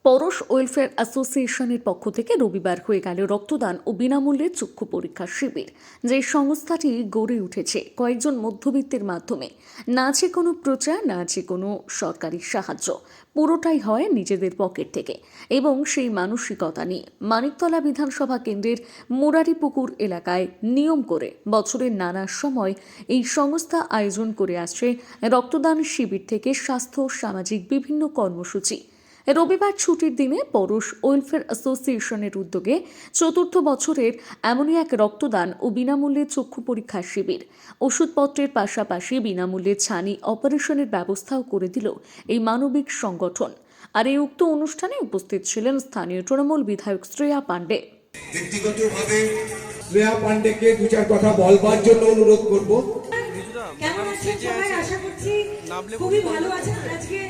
পরশ welfare অ্যাসোসিয়েশনের পক্ষ থেকে রবিবার হয়ে গেল রক্তদান ও বিনামূল্যে চক্ষু পরীক্ষা শিবির। যে সংস্থাটি গড়ে উঠেছে কয়েকজন মধ্যবিত্তের মাধ্যমে, না আছে কোনো প্রচার, না আছে কোনো সরকারি সাহায্য, পুরোটাই হয় নিজেদের পকেট থেকে। এবং সেই মানসিকতা নিয়ে মানিকতলা বিধানসভা কেন্দ্রের মুরারিপুকুর এলাকায় নিয়ম করে বছরের নানা সময় এই সংস্থা আয়োজন করে আসছে রক্তদান শিবির থেকে স্বাস্থ্য সামাজিক বিভিন্ন কর্মসূচি। রবিবার ছুটির দিনে পরশ ওয়েলফেয়ার অ্যাসোসিয়েশনের উদ্যোগে চতুর্থ বছরের এমনই এক রক্তদান ও বিনামূল্যে চক্ষু পরীক্ষা শিবির। ওষুধপত্রের পাশাপাশি বিনামূল্যে ছানি অপারেশনের ব্যবস্থাও করে দিল এই মানবিক সংগঠন। আর এই উক্ত অনুষ্ঠানে উপস্থিত ছিলেন স্থানীয় তৃণমূল বিধায়ক শ্রেয়া পাণ্ডে। ব্যক্তিগতভাবে শ্রেয়া পাণ্ডেকে দু চার কথা বলবার জন্য অনুরোধ করব। কেমন আছেন সবাই? আশা করছি খুবই ভালো আছেন। আজকে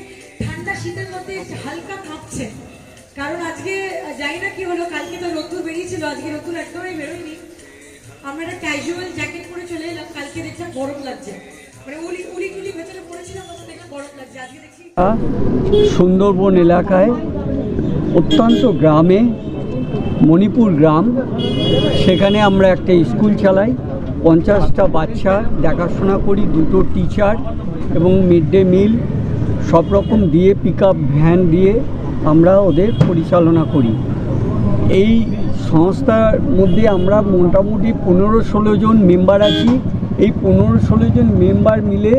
ঠান্ডা শীতের মধ্যে হালকা কাঁপছে, কারণ আজকে জানি না কি হলো, কালকে তো রোদ্দুর বেরিয়েছিল, আজকে রোদ্দুর একদমই বেরোয়নি। আমরা একটা ক্যাজুয়াল জ্যাকেট পরে চলে এলাম, কালকে দেখলাম গরম লাগছে, মানে উলি টুলি ভেতরে পড়েছিলাম, দেখলাম গরম লাগছে। আজকে দেখছি সুন্দরবন এলাকায় অত্যন্ত গ্রামে, মণিপুর গ্রাম, সেখানে আমরা একটা স্কুল চালাই। 50টা বাচ্চা দেখাশোনা করি, 2টো টিচার এবং মিড ডে মিল সব রকম দিয়ে পিকআপ ভ্যান দিয়ে আমরা ওদের পরিচালনা করি। এই সংস্থার মধ্যে আমরা মোটামুটি 15-16 জন মেম্বার আছি। এই 15-16 জন মেম্বার মিলে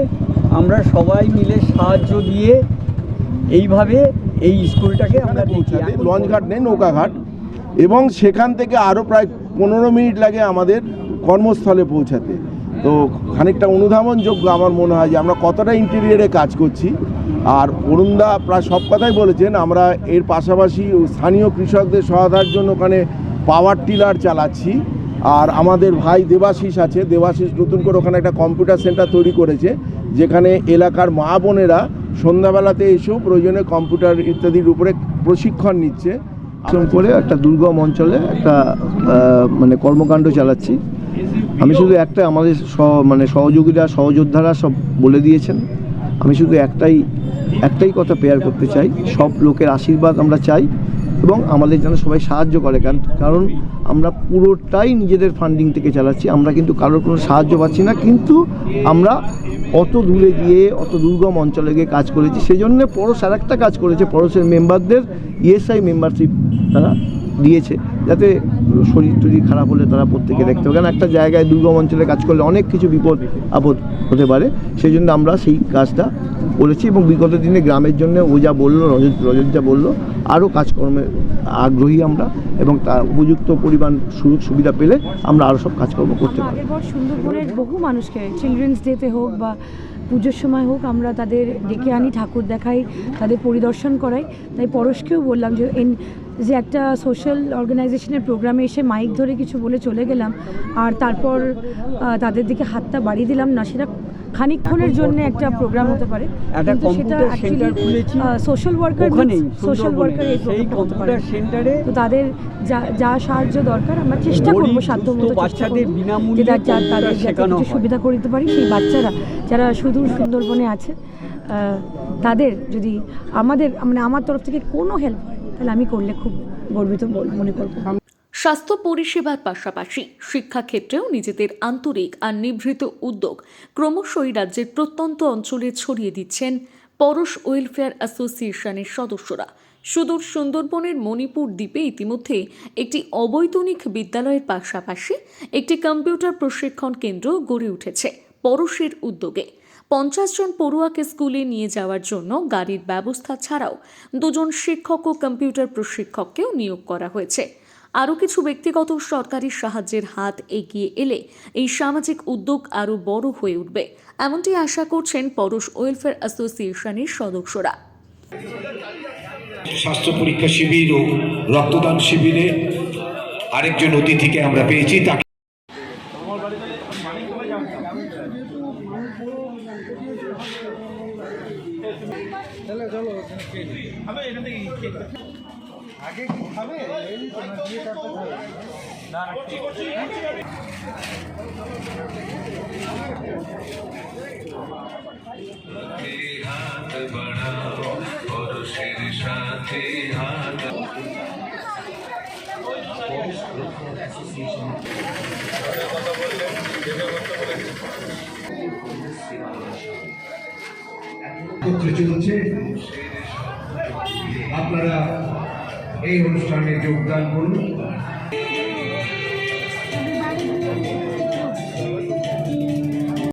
আমরা সবাই মিলে সাহায্য দিয়ে এইভাবে এই স্কুলটাকে আমরা দেখি। লঞ্চঘাট নেই, নৌকাঘাট, এবং সেখান থেকে আরও প্রায় 15 মিনিট লাগে আমাদের কর্মস্থলে পৌঁছাতে। তো খানিকটা অনুধাবনযোগ্য আমার মনে হয় যে আমরা কতটা ইন্টেরিয়ারে কাজ করছি। আর অরুণদা প্রায় সব কথাই বলেছেন। আমরা এর পাশাপাশি স্থানীয় কৃষকদের সহায়তার জন্য ওখানে পাওয়ার টিলার চালাচ্ছি। আর আমাদের ভাই দেবাশিস আছে, দেবাশিস নতুন করে ওখানে একটা কম্পিউটার সেন্টার তৈরি করেছে, যেখানে এলাকার মা বোনেরা সন্ধ্যাবেলাতে এসেও প্রয়োজনে কম্পিউটার ইত্যাদির উপরে প্রশিক্ষণ নিচ্ছে। করে একটা দুর্গম অঞ্চলে একটা মানে কর্মকাণ্ড চালাচ্ছি। আমি শুধু একটা, আমাদের সহযোগীরা সহযোদ্ধারা সব বলে দিয়েছেন, আমি শুধু একটাই কথা পেয়ার করতে চাই। সব লোকের আশীর্বাদ আমরা চাই এবং আমাদের যেন সবাই সাহায্য করে, কারণ আমরা পুরোটাই নিজেদের ফান্ডিং থেকে চালাচ্ছি। আমরা কিন্তু কারোর কোনো সাহায্য পাচ্ছি না, কিন্তু আমরা অত দূরে গিয়ে অত দুর্গম অঞ্চলে গিয়ে কাজ করেছি। সেই জন্য পরশ আর একটা কাজ করেছে, পরশের মেম্বারদের ইএসআই মেম্বারশিপ তারা দিয়েছে, যাতে শরীর টরীর খারাপ হলে তারা প্রত্যেকে দেখতে হবে। কারণ একটা জায়গায় দুর্গম অঞ্চলে কাজ করলে অনেক কিছু বিপদ আপদ হতে পারে। সেই জন্য আমরা সেই কাজটা করেছি এবং বিগত দিনে গ্রামের জন্য ও যা বললো, রজত যা বললো, আরও কাজকর্মে আগ্রহী আমরা, এবং তার উপযুক্ত পরিমাণ সুযোগ সুবিধা পেলে আমরা আরও সব কাজকর্ম করতে পারি। আগের পর সুন্দরবনের বহু মানুষকে চিলড্রেন্স ডেতে হোক বা পুজোর সময় হোক আমরা তাদের ডেকে আনি, ঠাকুর দেখাই, তাদের পরিদর্শন করাই। তাই পরশকেও বললাম যে একটা সোশ্যাল অর্গানাইজেশনের প্রোগ্রামে এসে মাইক ধরে কিছু বলে চলে গেলাম আর তারপর তাদের দিকে হাতটা বাড়িয়ে দিলাম না, সেটা খানিকক্ষণের জন্য একটা প্রোগ্রাম হতে পারে, কিন্তু সেটা অ্যাকচুয়ালি সোশ্যাল ওয়ার্কার এই কম্পিউটার সেন্টারে, তো তাদের যা সাহায্য দরকার আমরা চেষ্টা করবো সাধ্যমতো, যে তাদের যাতে কিছু সুবিধা করে দিতে পারি। সেই বাচ্চারা যারা সুদূর সুন্দরবনে আছে, তাদের যদি আমার তরফ থেকে কোনো হেল্প হয় তাহলে আমি করলে খুব গর্বিত মনে করব। স্বাস্থ্য পরিষেবার পাশাপাশি শিক্ষাক্ষেত্রেও নিজেদের আন্তরিক আর নিভৃত উদ্যোগ ক্রমশই রাজ্যের প্রত্যন্ত অঞ্চলে ছড়িয়ে দিচ্ছেন পরশ ওয়েলফেয়ার অ্যাসোসিয়েশনের সদস্যরা। সুদূর সুন্দরবনের মণিপুর দ্বীপে ইতিমধ্যে একটি অবৈতনিক বিদ্যালয়ের পাশাপাশি একটি কম্পিউটার প্রশিক্ষণ কেন্দ্র গড়ে উঠেছে পরশের উদ্যোগে। 50 জন পড়ুয়াকে স্কুলে নিয়ে যাওয়ার জন্য গাড়ির ব্যবস্থা ছাড়াও 2 জন শিক্ষক ও কম্পিউটার প্রশিক্ষককেও নিয়োগ করা হয়েছে। আরও কিছু ব্যক্তিগত সরকারি সাহায্যের হাত এগিয়ে এলে এই সামাজিক উদ্যোগ আরও বড় হয়ে উঠবে, এমনটি আশা করছেন পরশ ওয়েলফেয়ার অ্যাসোসিয়েশনের সদস্যরা। স্বাস্থ্য পরীক্ষা শিবির ও রক্তদান শিবিরে আরেকজন অতিথিকে আমরা পেয়েছি। তাকে আগে কি খাবে হাত বাড়াও, পরশের সাথে হাত করতে চলছে, আপনারা এই অনুষ্ঠানে যোগদান করুন।